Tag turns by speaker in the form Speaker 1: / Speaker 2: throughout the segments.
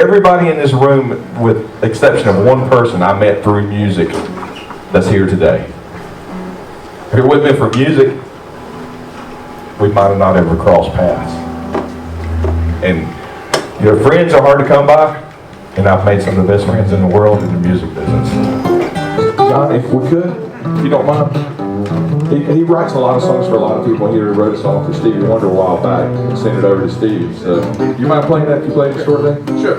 Speaker 1: everybody in this room, with the exception of one person I met through music, that's here today. If it wouldn't been for music, we might have not ever crossed paths. And friends are hard to come by, and I've made some of the best friends in the world in the music business. John, if we could, if you don't mind. He writes a lot of songs for a lot of people. He wrote a song for Stevie Wonder a while back and sent it over to Steve. So, you mind playing that if you play it short thing? Sure.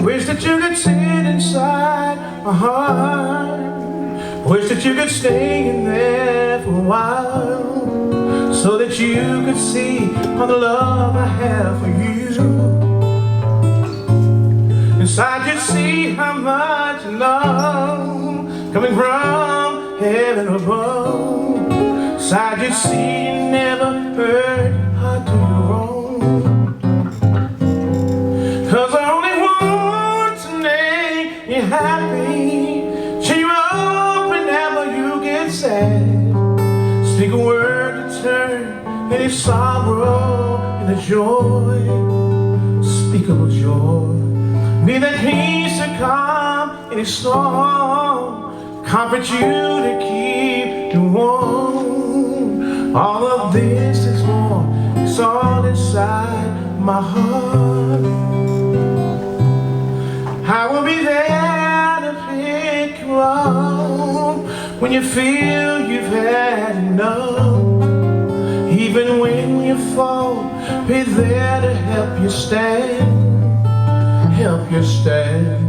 Speaker 2: Wish that you could sit inside my heart. Wish that you could stay in there for a while, so that you could see all the love I have for you. Inside you'd see how much love coming from heaven above. Inside you'd see you never heard how to do wrong. 'Cause I only want to make you happy. Cheer you up whenever you get sad. Speak a word to turn any sorrow into joy. Unspeakable joy. Be that peace to calm any storm. Comfort you to keep you warm. All of this is more. It's all inside my heart. I will be there to pick you up when you feel you've had enough. Even when you fall, be there to help you stand. Help you stand.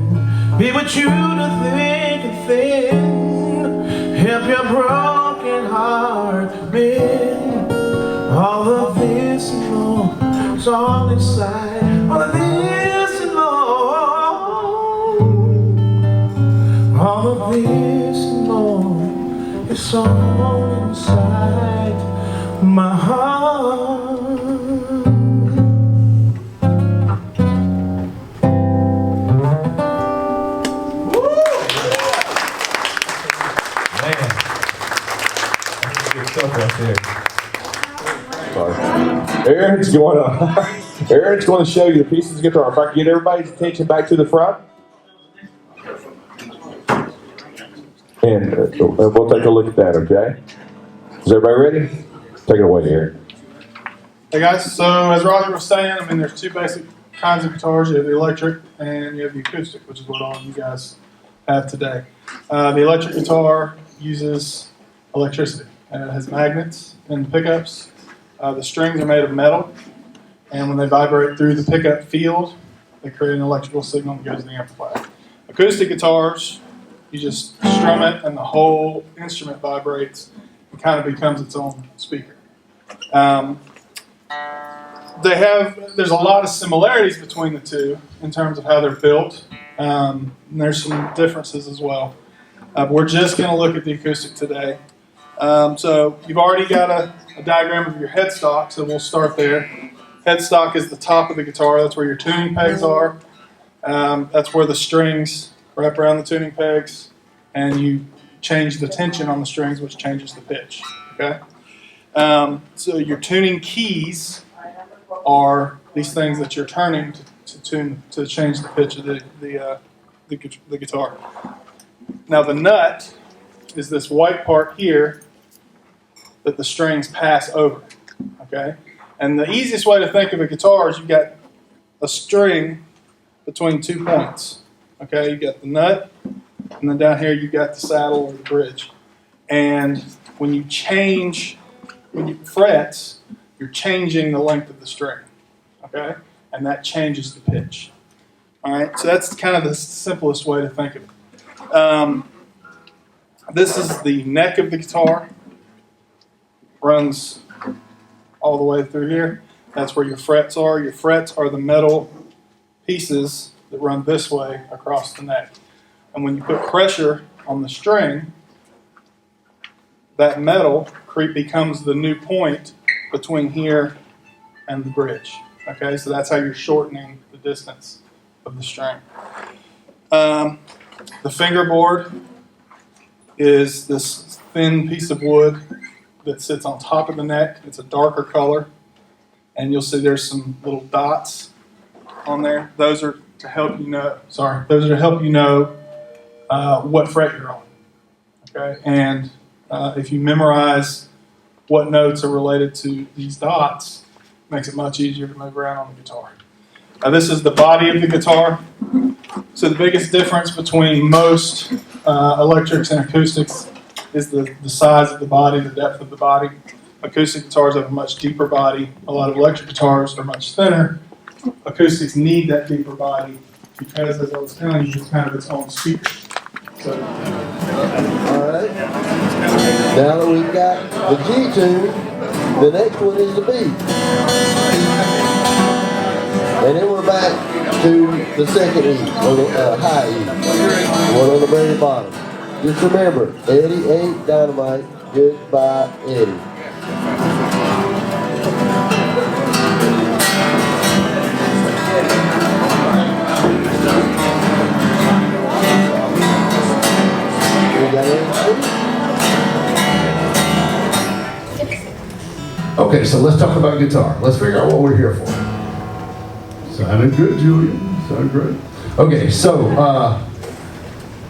Speaker 2: Be with you to think and thin. Help your broken heart mend. All of this and more is all inside. All of this and more. All of this and more is all inside my heart.
Speaker 1: Aaron's going to show you the pieces of the guitar. If I can get everybody's attention back to the front. And we'll take a look at that, okay? Is everybody ready? Take it away, Aaron.
Speaker 3: Hey guys, so as Roger was saying, there's two basic kinds of guitars. You have the electric and you have the acoustic, which is what all of you guys have today. The electric guitar uses electricity, and it has magnets in the pickups. The strings are made of metal, and when they vibrate through the pickup field, they create an electrical signal that goes to the amplifier. Acoustic guitars, you just strum it, and the whole instrument vibrates and kind of becomes its own speaker. There's a lot of similarities between the two in terms of how they're built. And there's some differences as well. But we're just going to look at the acoustic today. So you've already got a diagram of your headstock, so we'll start there. Headstock is the top of the guitar. That's where your tuning pegs are. That's where the strings wrap around the tuning pegs, and you change the tension on the strings, which changes the pitch. Okay. So your tuning keys are these things that you're turning to change the pitch of the guitar. Now the nut is this white part here that the strings pass over. Okay, and the easiest way to think of a guitar is you've got a string between 2 points. Okay, you got the nut, and then down here you've got the saddle or the bridge. And when you frets, you're changing the length of the string. Okay, and that changes the pitch. All right, so that's kind of the simplest way to think of it. This is the neck of the guitar. Runs all the way through here. That's where your frets are. Your frets are the metal pieces that run this way across the neck. And when you put pressure on the string, that metal becomes the new point between here and the bridge. Okay, so that's how you're shortening the distance of the string. The fingerboard is this thin piece of wood that sits on top of the neck. It's a darker color, and you'll see there's some little dots on there. Those are to help you know. Sorry, those are to help you know what fret you're on. Okay, and if you memorize what notes are related to these dots, it makes it much easier to move around on the guitar. Now, this is the body of the guitar. So the biggest difference between most electrics and acoustics is the size of the body, the depth of the body. Acoustic guitars have a much deeper body. A lot of electric guitars are much thinner. Acoustics need that deeper body because, as I was telling you, it's kind of its own speaker. So,
Speaker 4: all right. Now that we've got the G tune, the next one is the B. And then we're back to the second E, or the high E, one on the very bottom. Just remember, Eddie ain't dynamite, goodbye Eddie.
Speaker 5: Okay, so let's talk about guitar. Let's figure out what we're here for. Sounded good, Julian. Sounded great. Okay, so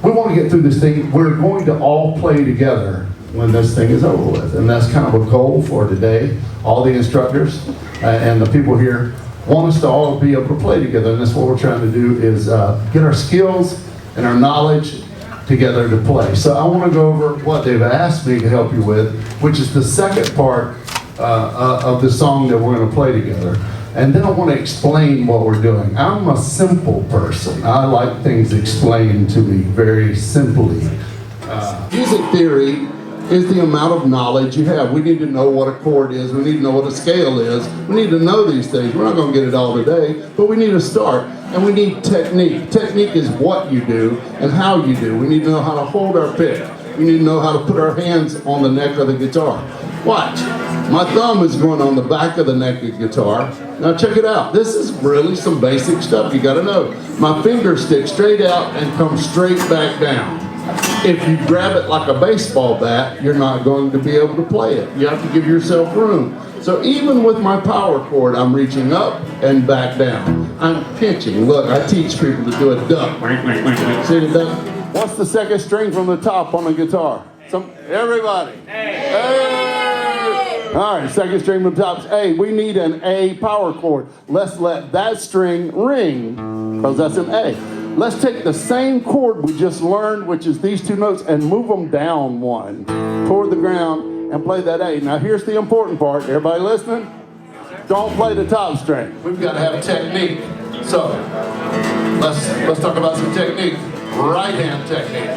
Speaker 5: we want to get through this thing. We're going to all play together when this thing is over with. And that's kind of a goal for today. All the instructors and the people here want us to all be able to play together. And that's what we're trying to do is get our skills and our knowledge together to play. So I want to go over what they've asked me to help you with, which is the second part of the song that we're going to play together. And then I want to explain what we're doing. I'm a simple person. I like things explained to me very simply. Music theory is the amount of knowledge you have. We need to know what a chord is. We need to know what a scale is. We need to know these things. We're not going to get it all today, but we need to start. And we need technique. Technique is what you do and how you do. We need to know how to hold our pick. We need to know how to put our hands on the neck of the guitar. Watch. My thumb is going on the back of the neck of the guitar. Now check it out. This is really some basic stuff you got to know. My fingers stick straight out and come straight back down. If you grab it like a baseball bat, you're not going to be able to play it. You have to give yourself room. So even with my power chord, I'm reaching up and back down. I'm pinching. Look, I teach people to do a duck. See the duck? What's the second string from the top on the guitar? Everybody. Hey. All right, second string from the top is A. We need an A power chord. Let's let that string ring, because that's an A. Let's take the same chord we just learned, which is these two notes, and move them down one toward the ground and play that A. Now here's the important part. Everybody listening? Don't play the top string. We've got to have technique. So let's talk about some technique. Right hand technique.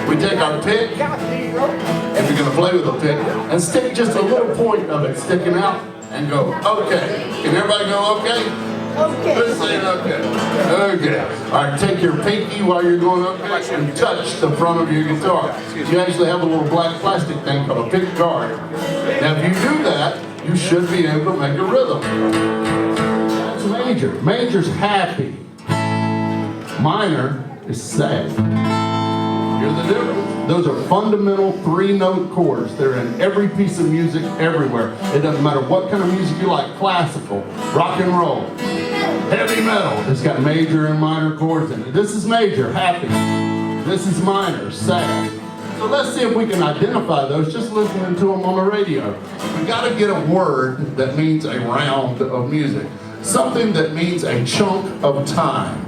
Speaker 5: We take our pick, and we're going to play with a pick, and stick just a little point of it sticking out, and go, okay. Can everybody go, okay? Okay. Let's say okay. Okay. All right, take your pinky while you're going okay, and touch the front of your guitar. You actually have a little black plastic thing called a pick guard. Now, if you do that, you should be able to make a rhythm. That's major. Major's happy. Minor is sad. Here's the difference. Those are fundamental 3-note chords. They're in every piece of music everywhere. It doesn't matter what kind of music you like, classical, rock and roll, heavy metal. It's got major and minor chords in it. This is major, happy. This is minor, sad. So let's see if we can identify those just listening to them on the radio. We got to get a word that means a round of music. Something that means a chunk of time.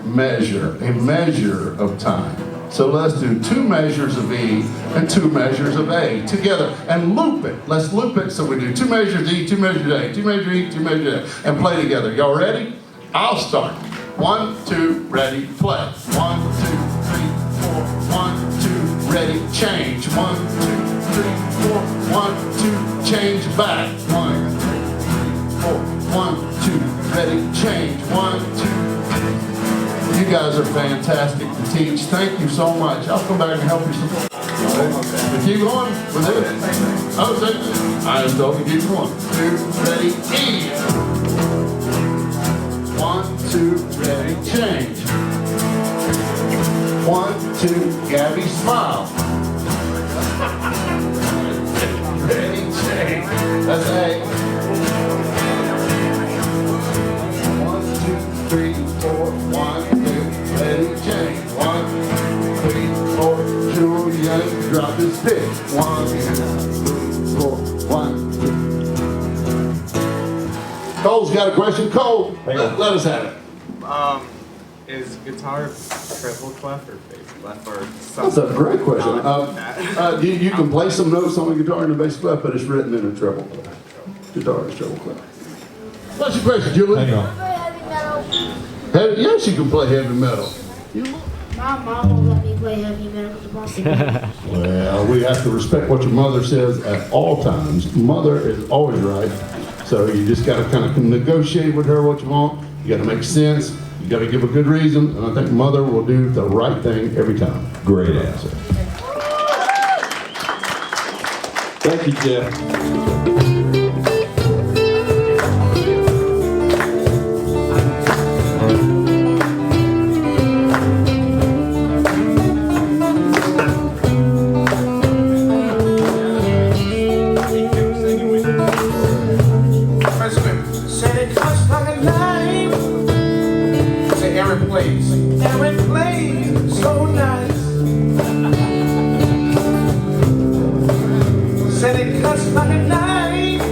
Speaker 5: Measure, a measure of time. So let's do 2 measures of E and 2 measures of A together and loop it. Let's loop it so we do 2 measures E, 2 measures A, 2 measures E, 2 measures A, and play together. Y'all ready? I'll start. 1, 2, ready, play. 1, 2, 3, 4. 1, 2, ready, change. 1, 2, 3, 4. 1, 2, change back. 1, 3, 4. 1, 2, ready, change. 1, 2. You guys are fantastic to teach. Thank you so much. I'll come back and help you some more. Right. Keep going with it. Oh, I was told to keep going. 2, ready, E. 1, 2, ready, change. 1, 2, Gabby, smile. Ready, change. That's A. 1, 2, 3. 4, 1, 2, ready, change. 1, 3, 4, Julian, drop his pick. 1, 2, 3, 4, 1, 2. Cole's got a question. Cole, let us have it.
Speaker 6: Is guitar treble clef or bass clef or
Speaker 5: That's
Speaker 6: something?
Speaker 5: a great question. You can play some notes on the guitar in the bass clef, but it's written in a treble clef. Guitar is treble clef. What's your question, Julie?
Speaker 1: Hang on.
Speaker 5: Yes, you can play heavy metal.
Speaker 7: My mom won't let me play heavy metal because the boss
Speaker 5: Well, we have to respect what your mother says at all times. Mother is always right. So you just got to kind of negotiate with her what you want. You got to make sense. You got to give a good reason. And I think mother will do the right thing every time.
Speaker 1: Great answer. Thank you, Jeff.
Speaker 2: Said it cuts like a knife. Say Aaron plays so nice. Said it cuts like a knife.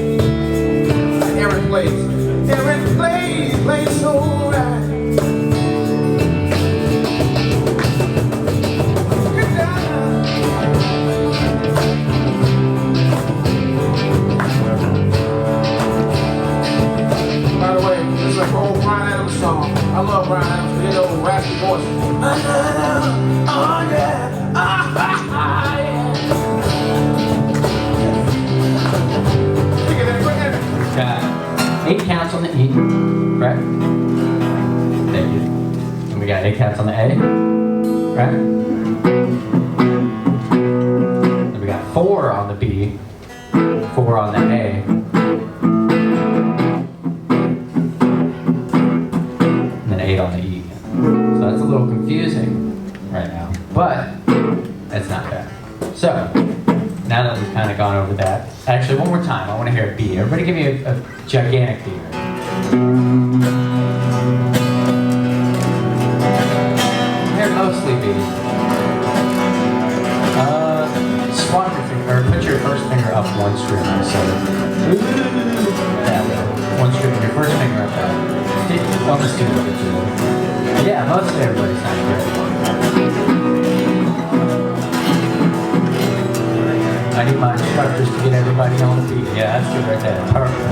Speaker 2: Aaron plays so right. Good job. By the way, this is like old Brian Adams song. I love Brian Adams, his old raspy voice. Oh yeah, Look at that,
Speaker 8: Got 8 counts on the E, right? Thank you. And we got 8 counts on the A, right? And we got 4 on the B, 4 on the A. And then 8 on the E. So that's a little confusing right now, but it's not bad. So, now that we've kind of gone over that, actually one more time, I want to hear a B. Everybody give me a gigantic B. Here, mostly B. Swap your finger, or put your first finger up one string. So, that way. One string, your first finger up that. I'll just do it. Yeah, mostly everybody sounds great. I need my instructors to get everybody on the beat. Yeah, that's good right there. Perfect.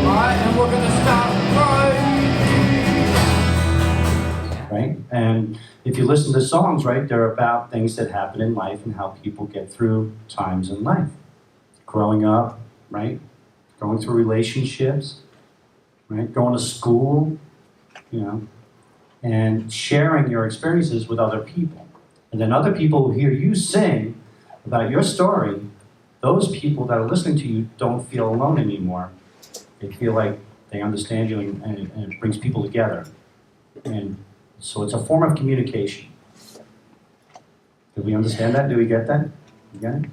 Speaker 2: Alright, and we're gonna stop
Speaker 9: right? And if you listen to songs, right, they're about things that happen in life and how people get through times in life. Growing up, right? Going through relationships, right? Going to school, you know, and sharing your experiences with other people. And then other people who hear you sing about your story, those people that are listening to you don't feel alone anymore. They feel like they understand you and it brings people together. And so it's a form of communication. Do we understand that? Do we get that? You get it?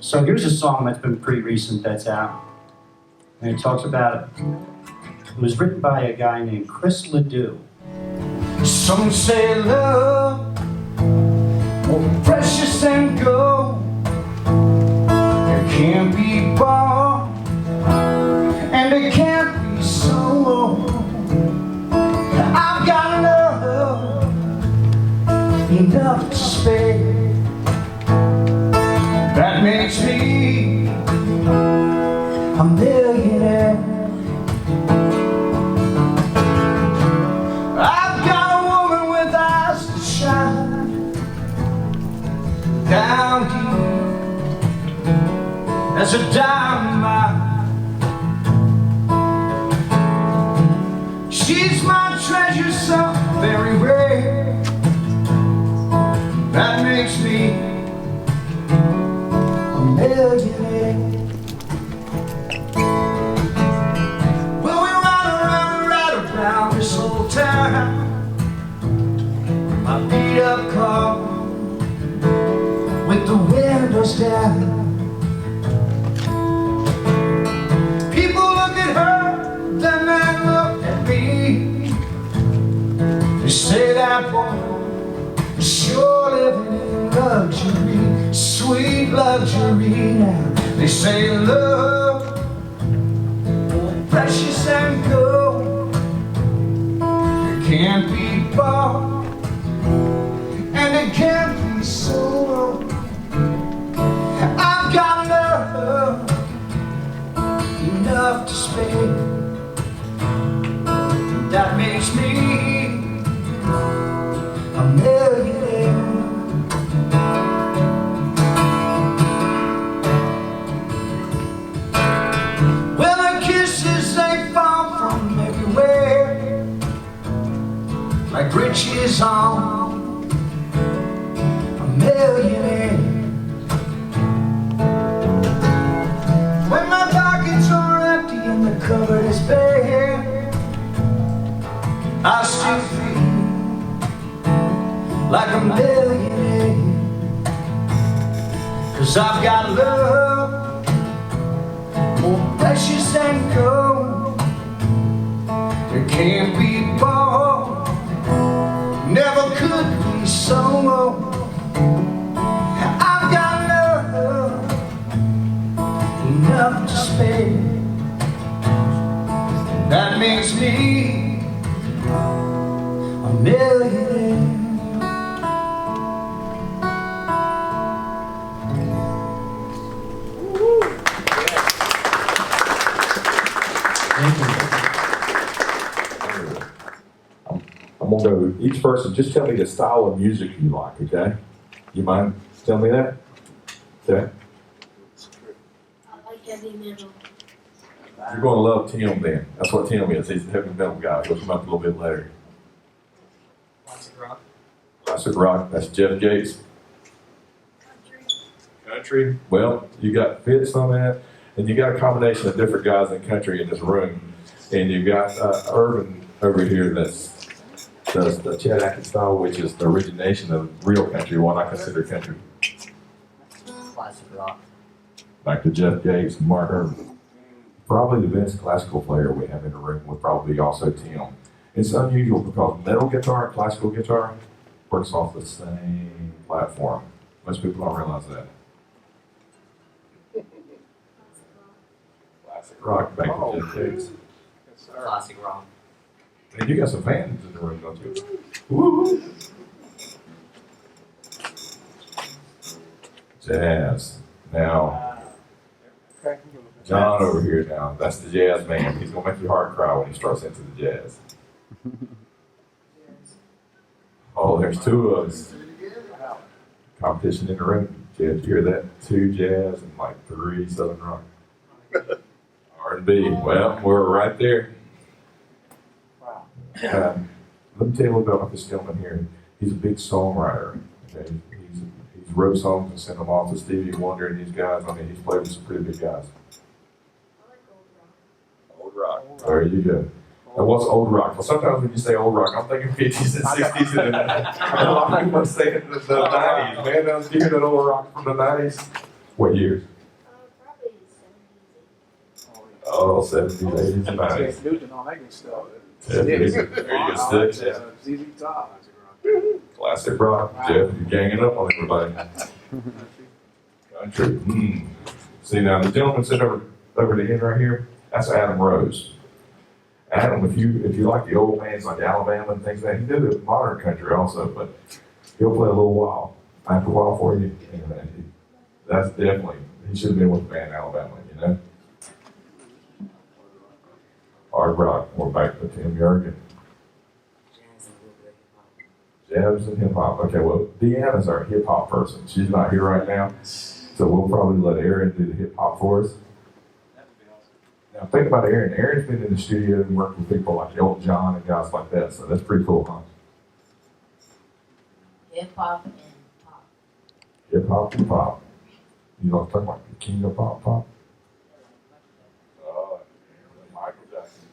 Speaker 9: So here's a song that's been pretty recent that's out. And it talks about, it was written by a guy named Chris Ledoux.
Speaker 2: Some say love more precious than gold. It can't be bought and it can't be sold. I've got love enough to spare. That makes me a millionaire. I've got a woman with eyes that shine down deep as a diamond. She's my treasure, so very rare. That makes me a millionaire. Well, we ride around this old town, my beat up car with the windows down. People look at her, then they look at me. They say that woman is sure living in luxury, sweet luxury now. They say love, precious and gold, it can't be bought, and it can't be sold. I've got love enough to spare. That makes me a millionaire. Well, her kisses, they fall from everywhere, like riches on a millionaire. When my pockets are empty and the cupboard is bare, I still feel like a millionaire. 'Cause I've got love more precious than gold, it can't be bought, never could be sold. I've got love enough to spare. That makes me a millionaire.
Speaker 1: I'm gonna go, each person, just tell me the style of music you like, okay? You mind telling me that? Okay?
Speaker 7: I like heavy metal.
Speaker 1: You're gonna love Tim then. That's what Tim is. He's a heavy metal guy. He'll come up a little bit later.
Speaker 6: Classic rock.
Speaker 1: Classic rock, that's Jeff Gates. Country. Well, you got Fitz on that, and you got a combination of different guys in country in this room. And you got Irvin over here that's does the Chet Atkins style, which is the origination of real country, what I consider country.
Speaker 8: Classic rock.
Speaker 1: Back to Jeff Gates and Mark Irvin. Probably the best classical player we have in the room would probably be also Tim. It's unusual because metal guitar and classical guitar works off the same platform. Most people don't realize that. Classic rock, back to Jeff Gates.
Speaker 8: Classic rock.
Speaker 1: And you got some fans in the room, don't you? Woo! Jazz. Now, John over here now, that's the jazz man. He's gonna make your heart cry when he starts into the jazz. Oh, there's two of us. Competition in the room. Did you hear that? 2 jazz and like 3 Southern rock. R&B. Well, we're right there. Let me tell you a little bit about this gentleman here. He's a big songwriter. Okay? He's wrote songs and sent them off to Stevie Wonder and these guys. I mean, he's played with some pretty big guys. Old rock. There you go. Now, what's old rock? Well, sometimes when you say old rock, I'm thinking 50s and 60s and a lot of people say the 90s. Man, I was hearing that old rock from the 90s. What years?
Speaker 7: Probably 70s.
Speaker 1: Oh, 70s, 80s, and 90s. Yeah, very good sticks, yeah. Classic rock. Jeff, you're ganging up on everybody. Country. See, now the gentleman sitting over the end right here, that's Adam Rose. Adam, if you like the old bands like Alabama and things like that, he did the modern country also, but he'll play a little while, after a while for you. And that's definitely, he should have been with the band Alabama, you know? Hard rock, we're back to Tim Jurgen. Jazz and hip hop. Okay, well, Deanna's our hip hop person. She's not here right now, so we'll probably let Aaron do the hip hop for us. Now, think about Aaron. Aaron's been in the studio and worked with people like Elton John and guys like that, so that's pretty cool, huh?
Speaker 7: Hip hop and pop.
Speaker 1: Hip hop and pop. You know what I'm talking about? The king of pop pop? Michael Jackson.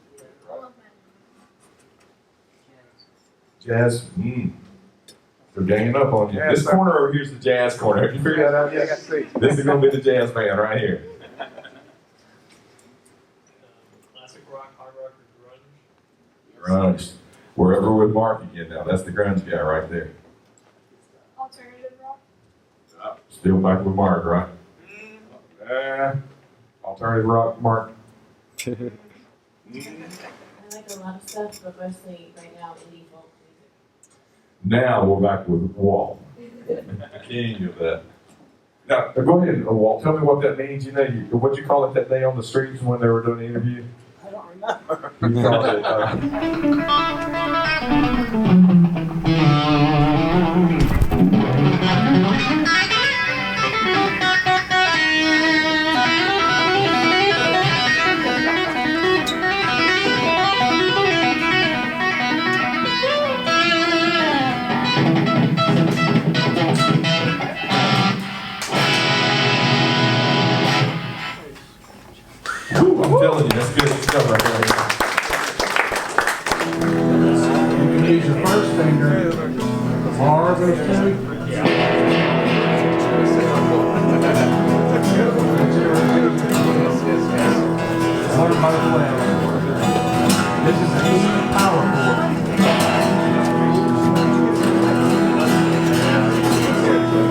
Speaker 1: Right. Jazz. They're ganging up on you. This corner over here is the jazz corner. Have you figured that out yet? This is going to be the jazz band right here.
Speaker 6: Classic rock, hard rock, or grunge?
Speaker 1: Grunge. We're over with Mark again now. That's the grunge guy right there.
Speaker 7: Alternative rock.
Speaker 1: Still back with Mark, right? Alternative rock, Mark.
Speaker 10: I like a lot of stuff, but mostly right now indie folk music.
Speaker 1: Now we're back with Walt. The king of that. Now, go ahead, Walt. Tell me what that means. You know, what'd you call it that day on the streets when they were doing the interview?
Speaker 6: I don't remember.
Speaker 1: You called it, I'm telling you, that's good stuff right there.
Speaker 5: You can use your first finger to bar those two. Learn by the way. This is the E power chord.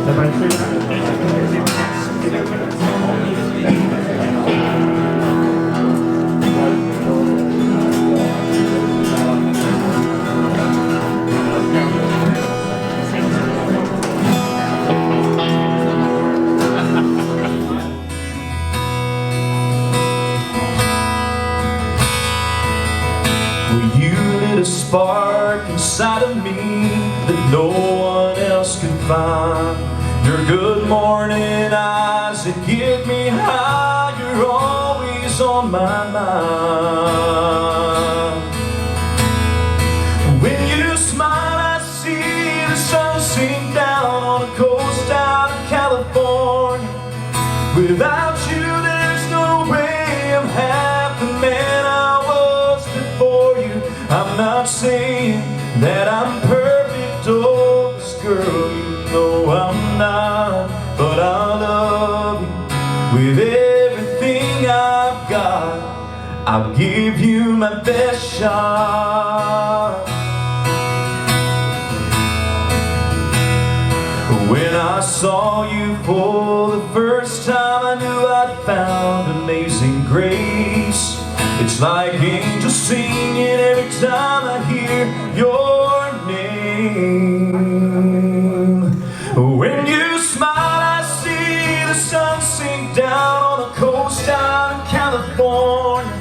Speaker 5: Everybody see that?
Speaker 2: A spark inside of me that no one else could find. Your good morning eyes that get me high. You're always on my mind. When you smile, I see the sun sink down on the coast out of California. Without you, there's no way I'm half the man I was before you. I'm not saying that I'm perfect, oh, 'cause girl, you know I'm not. But I love you with everything I've got. I'll give you my best shot. When I saw you for the first time, I knew I'd found amazing grace. It's like angels singing every time I hear your name. When you smile, I see the sun sink down on the coast out in California.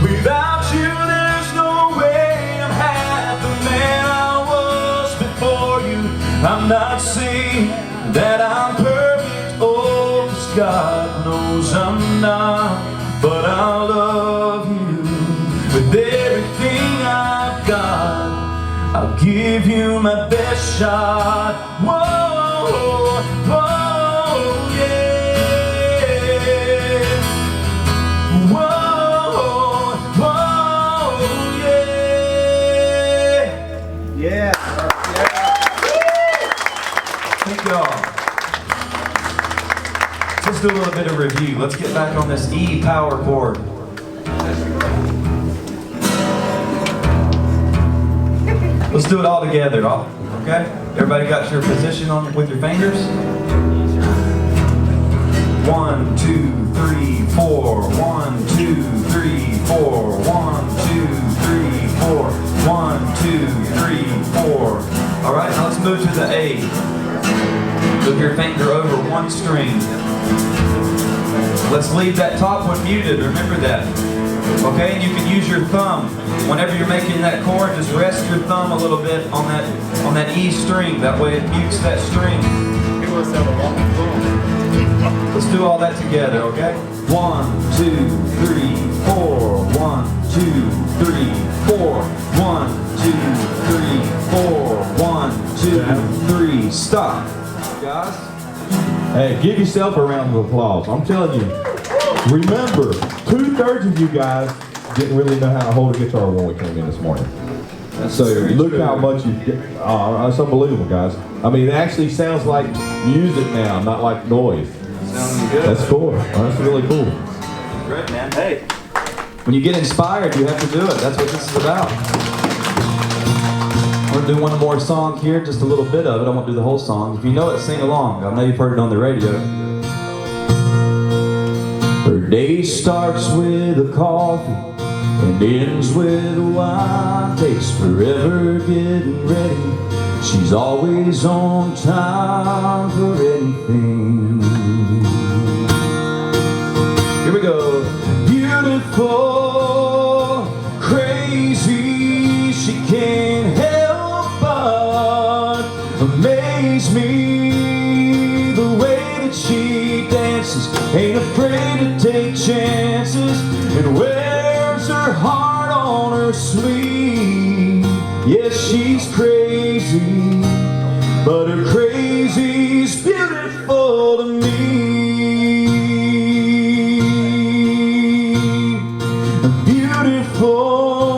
Speaker 2: Without you, there's no way I'm half the man I was before you. I'm not saying that I'm perfect, oh, 'cause God knows I'm not. But I love you with everything I've got. I'll give you my best shot. Whoa, whoa, yeah. Whoa, whoa, yeah.
Speaker 6: Yeah.
Speaker 2: Thank y'all. Let's do a little bit of review. Let's get back on this E power chord. Let's do it all together, okay? Everybody got your position on with your fingers? 1, 2, 3, 4. 1, 2, 3, 4. 1, 2, 3, 4. 1, 2, 3, 4. All right, now let's move to the A. Move your finger over one string. Let's leave that top one muted, remember that. Okay, and you can use your thumb. Whenever you're making that chord, just rest your thumb a little bit on that E string. That way it mutes that string. Let's do all that together, okay? 1, 2, 3, 4. 1, 2, 3, 4. 1, 2, 3, 4. 1, 2, 3. Stop. Guys.
Speaker 1: Hey, give yourself a round of applause. I'm telling you, remember, 2/3 of you guys didn't really know how to hold a guitar when we came in this morning. So look how much you get. Oh, that's unbelievable, guys. I mean, it actually sounds like music now, not like noise.
Speaker 6: Sounding good.
Speaker 1: That's cool. That's really cool.
Speaker 6: Great, man. Hey, when you get inspired, you have to do it. That's what this is about. We're gonna do one more song here, just a little bit of it. I won't do the whole song. If you know it, sing along. I know you've heard it on the radio. Her day starts with a coffee and ends with a wine. Takes forever getting ready. She's always on time for anything. Here we go. Beautiful, crazy, she can't help but amaze me. The way that she dances, ain't afraid to take chances, and wears her heart on her sleeve. Yes, she's crazy, but her crazy's beautiful to me. Beautiful,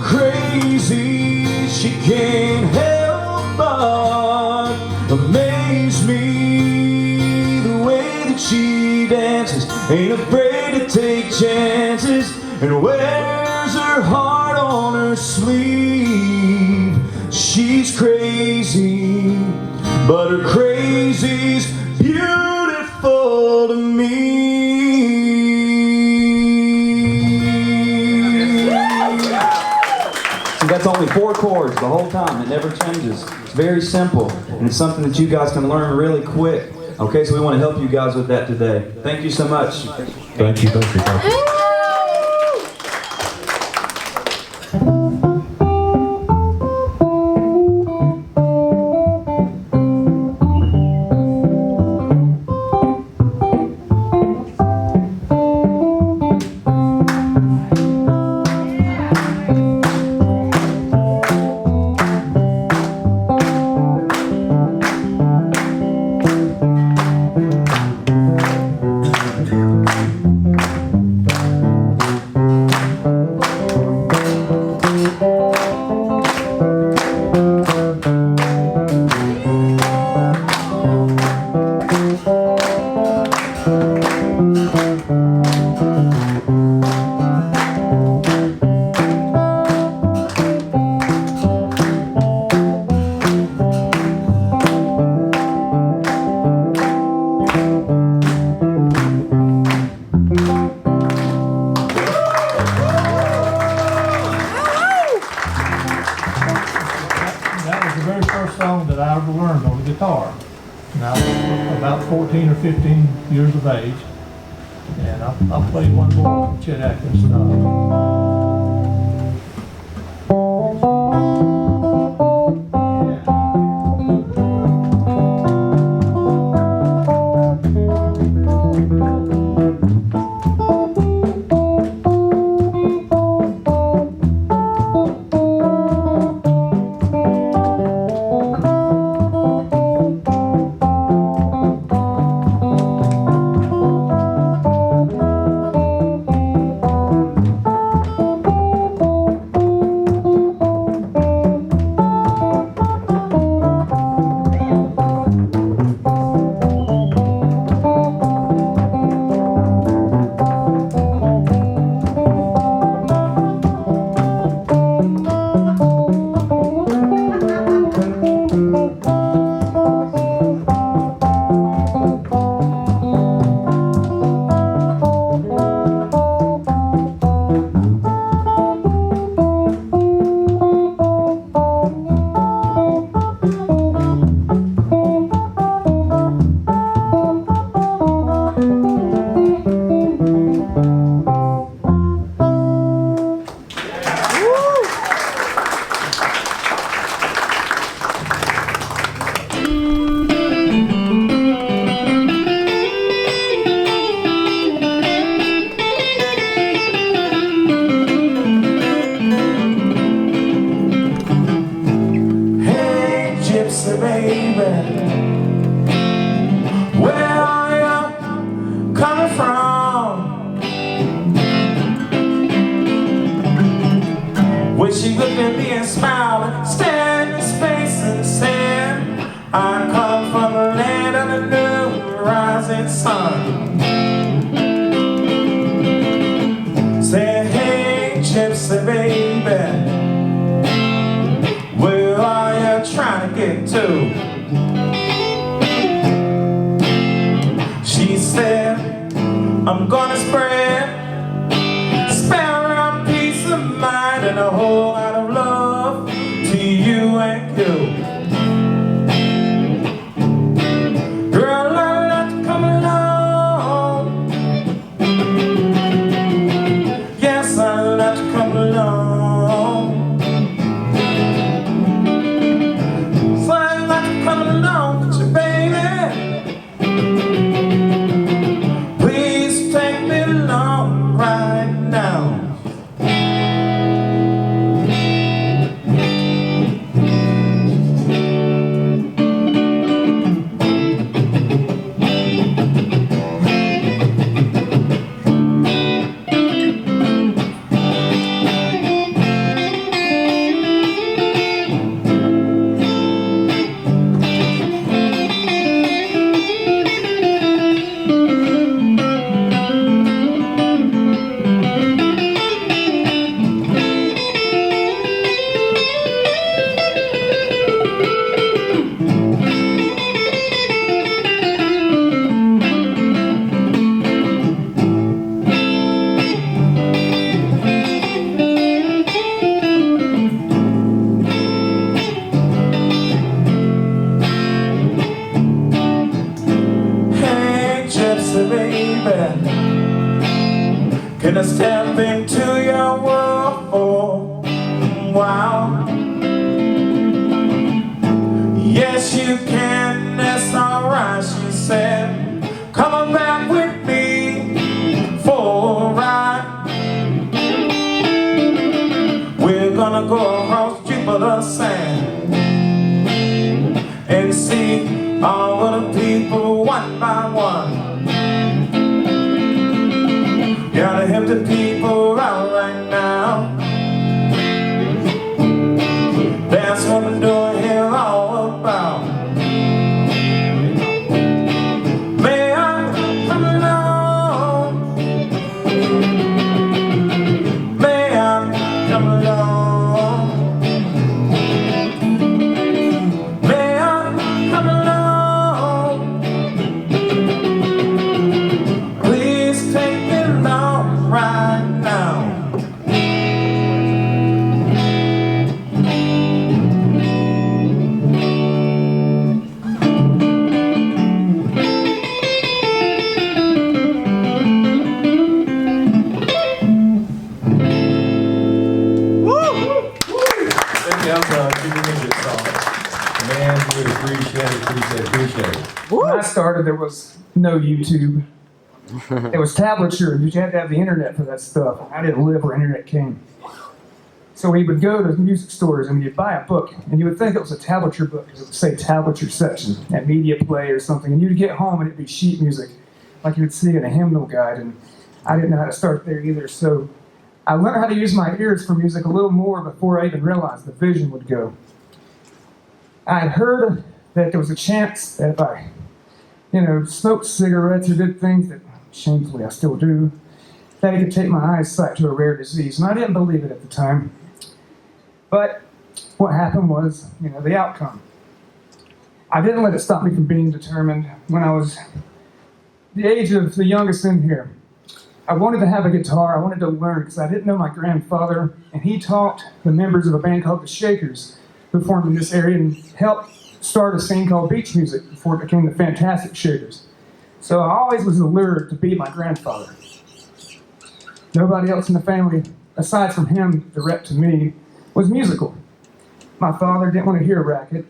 Speaker 6: crazy, she can't help but amaze me. The way that she dances, ain't afraid to take chances, and wears her heart on her sleeve. She's crazy, but her crazy's beautiful to me. That's only 4 chords the whole time. It never changes. It's very simple, and it's something that you guys can learn really quick. Okay, so we want to help you guys with that today. Thank you so much.
Speaker 1: Thank you. Thank you. Thank you.
Speaker 11: That was the very first song that I ever learned on the guitar. And I was about 14 or 15 years of age. And I played one more Chet Atkins
Speaker 2: coming from. When she looked at me and smiled and stared in space and said, I come from the land of the new rising sun. Said, hey, gypsy baby, where are you trying to get to? She said, I'm gonna spread spell around peace of mind and a whole lot of love to you and you. Girl, I'd like to come along. Yes, I'd like to come along. So I'd like to come along with you, baby. Please take me along right now. Can I step into your world for a while? Yes, you can, that's alright, she said. Come on back with me for a ride. We're gonna go across Jupiter sand and see all of the people one by one. Gotta help the people out right now. That's what we're doing here all about. May I come along? May I come along? May I come along? Please take me along right now.
Speaker 1: Man, we appreciate it.
Speaker 12: When I started, there was no YouTube. It was tablature. You had to have the internet for that stuff. I didn't live where internet came. So we would go to music stores and you'd buy a book, and you would think it was a tablature book because it would say tablature section at Media Play or something, and you'd get home and it'd be sheet music, like you would see in a hymnal guide, and I didn't know how to start there either. So I learned how to use my ears for music a little more before I even realized the vision would go. I had heard that there was a chance that if I, smoked cigarettes or did things that, shamefully, I still do, that it could take my eyesight to a rare disease. And I didn't believe it at the time. But what happened was, the outcome. I didn't let it stop me from being determined. When I was the age of the youngest in here, I wanted to have a guitar. I wanted to learn because I didn't know my grandfather, and he taught the members of a band called the Shakers, who formed in this area and helped start a scene called beach music before it became the Fantastic Shakers. So I always was allured to be my grandfather. Nobody else in the family, aside from him, direct to me, was musical. My father didn't want to hear racket.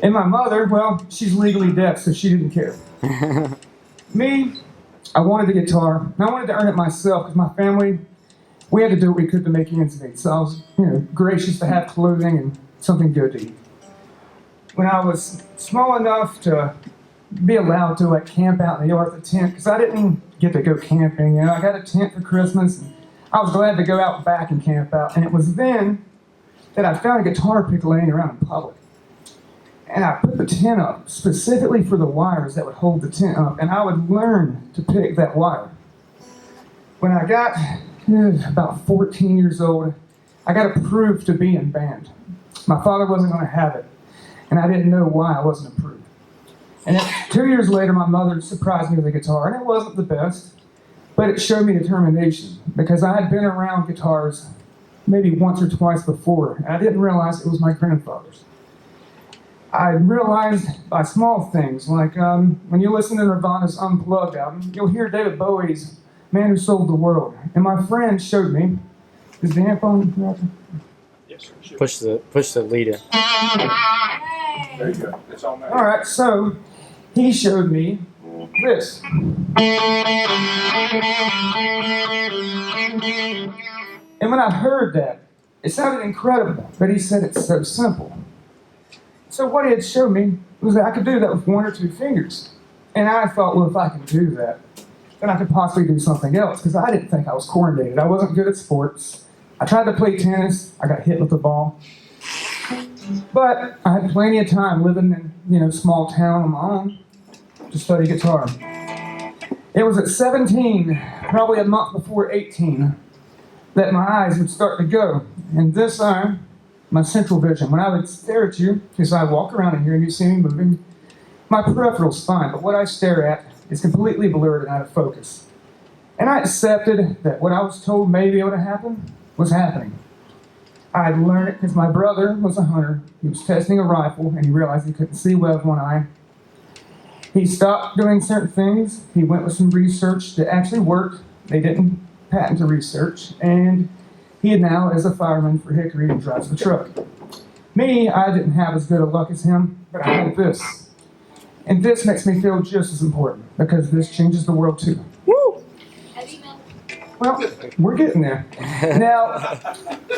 Speaker 12: And my mother, well, she's legally deaf, so she didn't care. Me, I wanted a guitar, and I wanted to earn it myself because my family, we had to do what we could to make ends meet. So I was, gracious to have clothing and something good to eat. When I was small enough to be allowed to like camp out in the yard with a tent, because I didn't get to go camping. You know, I got a tent for Christmas, and I was glad to go out back and camp out. And it was then that I found a guitar pick laying around in public. And I put the tent up specifically for the wires that would hold the tent up, and I would learn to pick that wire. When I got about 14 years old, I got approved to be in band. My father wasn't going to have it, and I didn't know why I wasn't approved. And then 2 years later, my mother surprised me with a guitar, and it wasn't the best, but it showed me determination, because I had been around guitars maybe once or twice before, and I didn't realize it was my grandfather's. I realized by small things, like when you listen to Nirvana's Unplugged album, you'll hear David Bowie's Man Who Sold the World. And my friend showed me, is the amp on, Roger?
Speaker 13: Yes, sure. Push the lead in.
Speaker 3: There you go. It's on there.
Speaker 12: All right, so he showed me this. And when I heard that, it sounded incredible, but he said it's so simple. So what he had showed me was that I could do that with 1 or 2 fingers. And I thought, well, if I can do that, then I could possibly do something else, because I didn't think I was coordinated. I wasn't good at sports. I tried to play tennis. I got hit with the ball. But I had plenty of time living in, a small town on my own to study guitar. It was at 17, probably a month before 18, that my eyes would start to go. And this eye, my central vision, when I would stare at you, because I walk around in here and you see me moving, my peripheral's fine, but what I stare at is completely blurred and out of focus. And I accepted that what I was told may be able to happen was happening. I had learned it because my brother was a hunter. He was testing a rifle, and he realized he couldn't see well with one eye. He stopped doing certain things. He went with some research that actually worked. They didn't patent the research, and he now is a fireman for Hickory and drives the truck. Me, I didn't have as good a luck as him, but I had this. And this makes me feel just as important, because this changes the world too. Woo! Well, we're getting there. Now,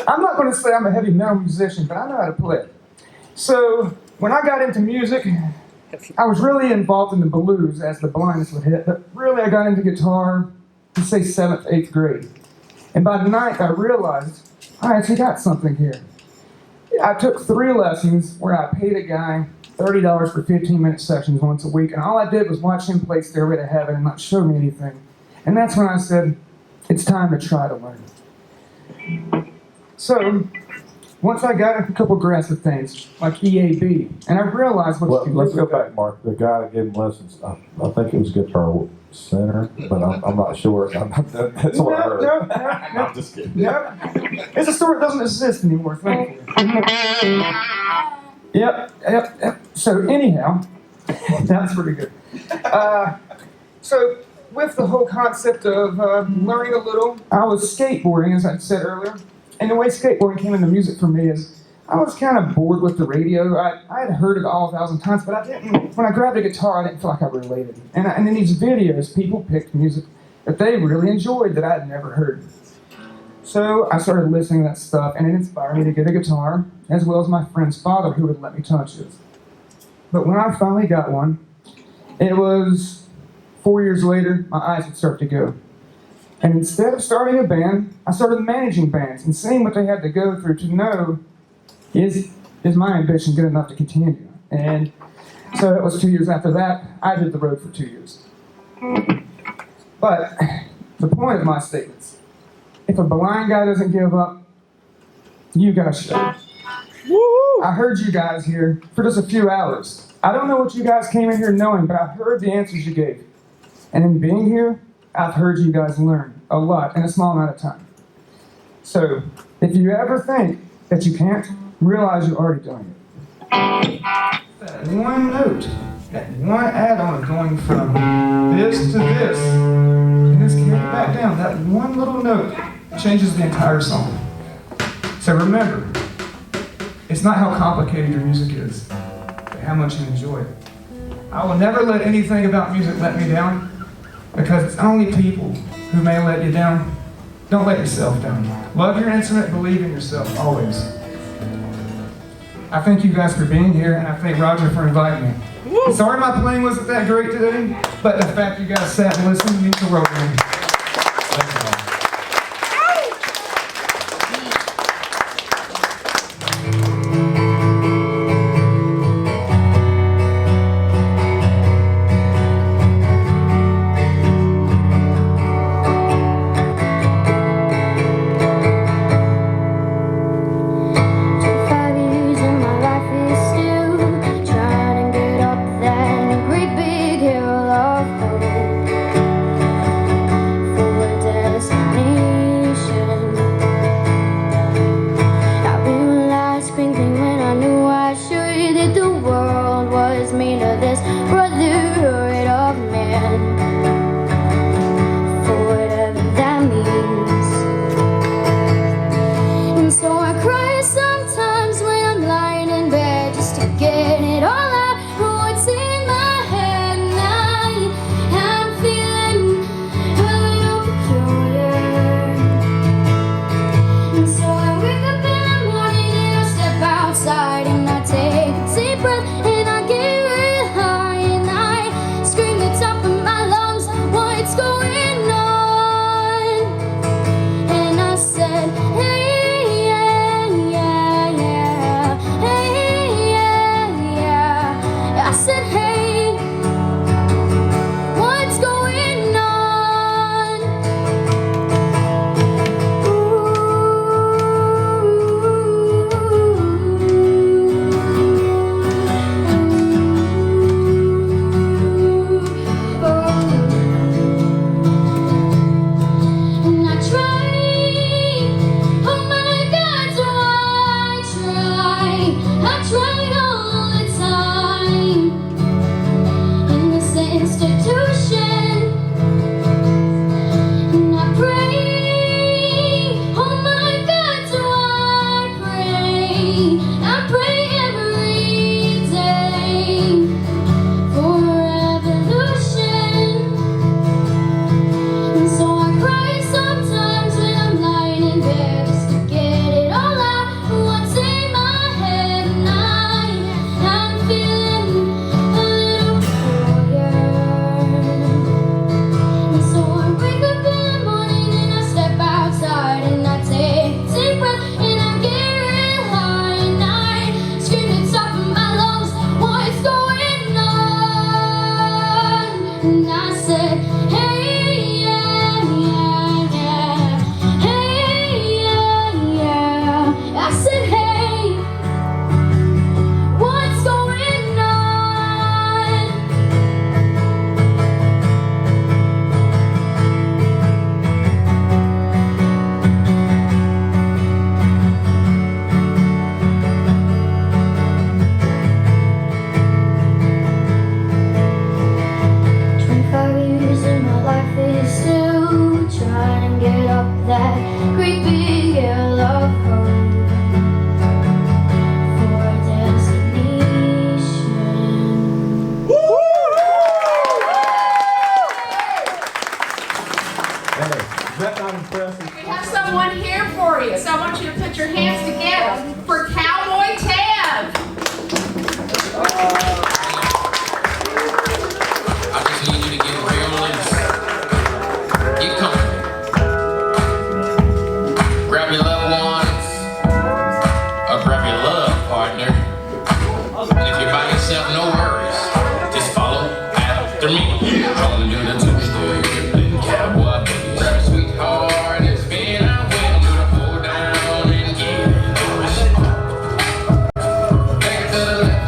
Speaker 12: I'm not going to say I'm a heavy metal musician, but I know how to play. So, when I got into music, I was really involved in the blues as the blindness would hit, but really I got into guitar, let's say 7th, 8th grade. And by the 9th, I realized I actually got something here. I took 3 lessons where I paid a guy $30 for 15-minute sessions once a week, and all I did was watch him play Stairway to Heaven and not show me anything. And that's when I said, it's time to try to learn. So, once I got a couple grasp of things, like EAB, and I realized what you can do.
Speaker 1: Let's go back, Mark. The guy that gave him lessons, I think it was Guitar Center, but I'm not sure. That's what I heard.
Speaker 12: No.
Speaker 1: I'm just kidding.
Speaker 12: Yep. It's a store that doesn't exist anymore, thankfully. Yep. So anyhow, that's pretty good. So with the whole concept of learning a little, I was skateboarding, as I said earlier. And the way skateboarding came into music for me is I was kind of bored with the radio. I had heard it all 1,000 times, but I didn't. When I grabbed a guitar, I didn't feel like I related. And in these videos, people picked music that they really enjoyed that I had never heard. So I started listening to that stuff, and it inspired me to get a guitar, as well as my friend's father, who would let me touch it. But when I finally got one, it was 4 years later, my eyes would start to go. And instead of starting a band, I started managing bands and seeing what they had to go through to know, is my ambition good enough to continue? And so it was 2 years after that, I did the road for 2 years. But the point of my statements, if a blind guy doesn't give up, you guys should. I heard you guys here for just a few hours. I don't know what you guys came in here knowing, but I heard the answers you gave. And in being here, I've heard you guys learn a lot in a small amount of time. So, if you ever think that you can't, realize you're already doing it. That one note, that one add-on going from this to this, and this carried back down, that one little note changes the entire song. So remember, it's not how complicated your music is, but how much you enjoy it. I will never let anything about music let me down, because it's only people who may let you down. Don't let yourself down. Love your instrument, believe in yourself, always. I thank you guys for being here, and I thank Roger for inviting me. Sorry my playing wasn't that great today, but the fact you guys sat and listened means the world to me.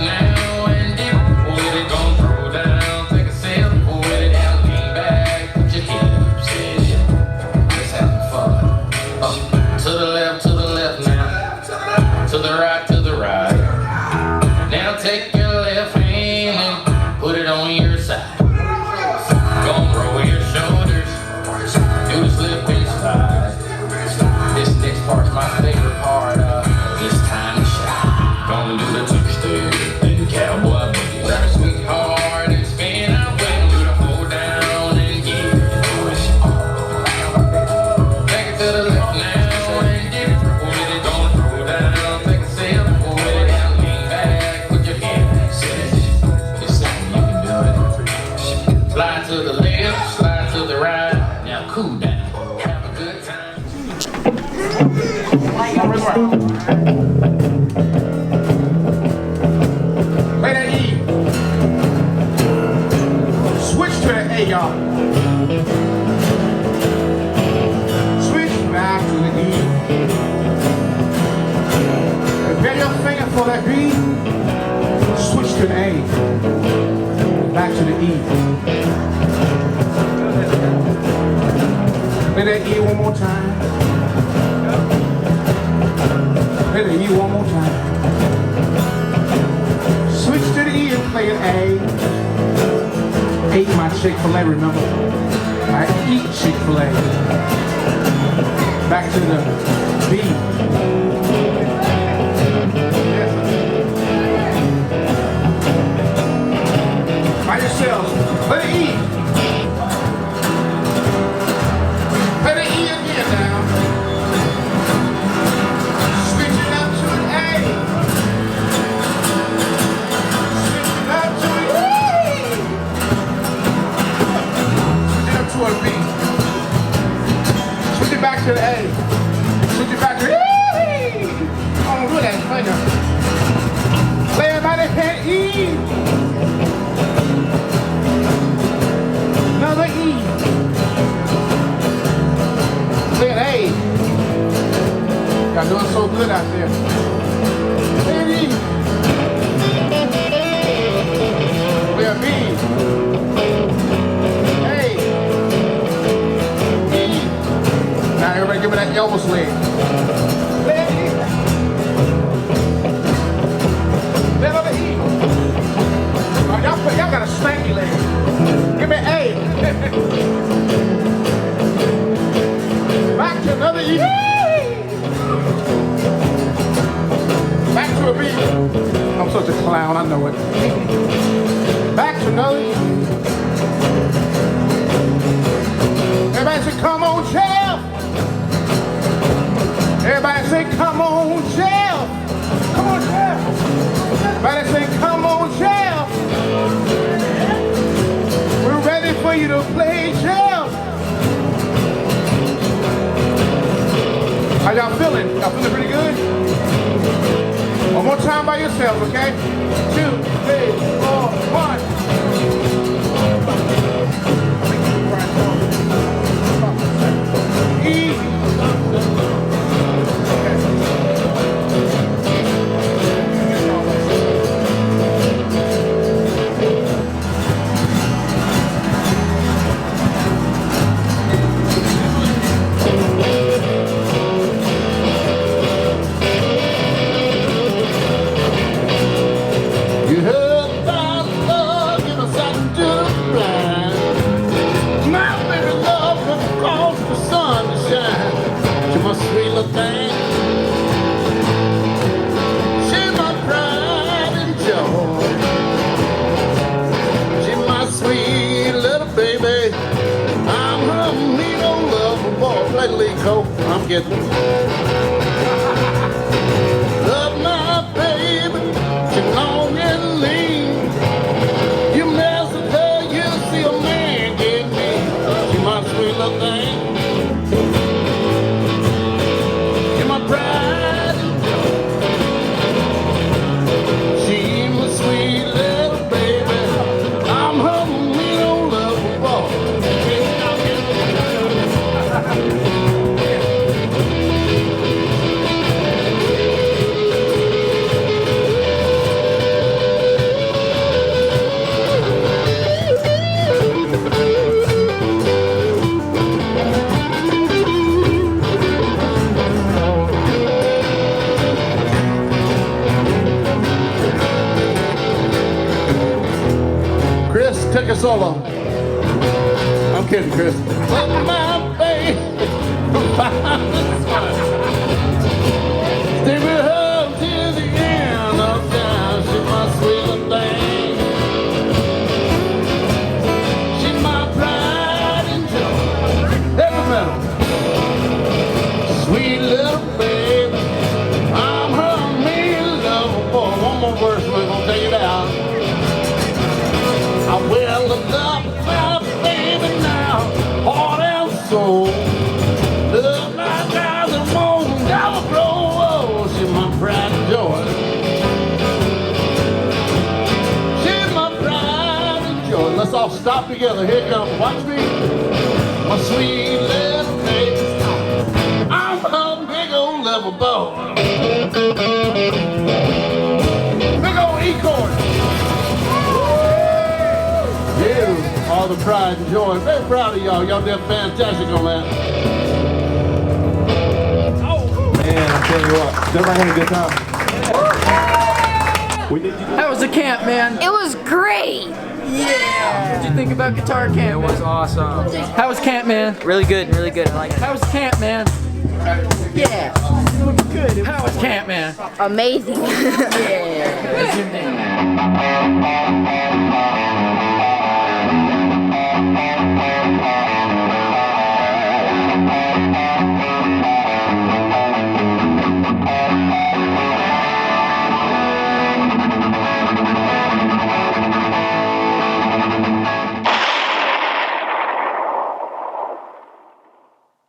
Speaker 2: Now and dip cool down, have a good time. Play that E. Switch to the A, y'all. Switch back to the E. Bend your finger for that B. Switch to the A. Back to the E. Play that E one more time. Play the E one more time. Switch to the E and play an A. Ate my Chick-fil-A, remember? I eat Chick-fil-A. Back to the B. By yourselves. Play the E. Play the E again now. Switch it up to an A. Switch it up to an E. Switch it up to a B. Switch it back to the A. Switch it back to the E. Oh, do that finger. Play it by the head E. Another E. Play an A. Y'all doing so good out there. Play an E. Play a B. A. E. Now everybody give me that elbow swing. Play an E. Play another E. Y'all got a stanky leg. Give me A. Back to another E. Back to a B. I'm such a clown, I know it. Back to another E. Everybody say, come on, Jeff. Everybody say, come on, Jeff. Come on, Jeff. Everybody say, come on, Jeff. We're ready for you to play, Jeff. How y'all feeling? Y'all feeling pretty good? One more time by yourselves, okay? 2, 3, 4, 1. E. You heard about love, you know something to the blind. My baby love will cause the sun to shine. She my sweet little thing. She's my pride and joy. She's my sweet little baby. I'm her mean old lover boy. Play the lead, Cole. I'm getting love my baby. She's long and lean. You mess with her, you see a man get me. She's my sweet little thing. She's my pride and joy. She's my sweet little baby. I'm her mean old lover boy. Chris, take a solo. I'm kidding, Chris. Love my baby. Stay with her till the end of time. She's my sweet little thing. She's my pride and joy. Heavy metal. Sweet little baby. I'm her mean lover boy. One more verse, we're gonna take it out. I will love my baby now, heart and
Speaker 14: soul. Love my guys and won't never grow. Oh, she's my pride and joy. She's my pride and joy. Let's all stop together. Here it comes. Watch me. My sweet little baby. I'm a big old level boy. Big old E-chord. You are the pride and joy. Very proud of y'all. Y'all did fantastic on that.
Speaker 1: Man, I'm telling you what, everybody having a good time?
Speaker 15: How was the camp, man?
Speaker 7: It was great.
Speaker 15: Yeah. What did you think about guitar camp? It was awesome. How was camp, man? Really good, really good. I like it. How was camp, man? Yeah. Good. How was camp, man?
Speaker 7: Amazing.
Speaker 15: Yeah.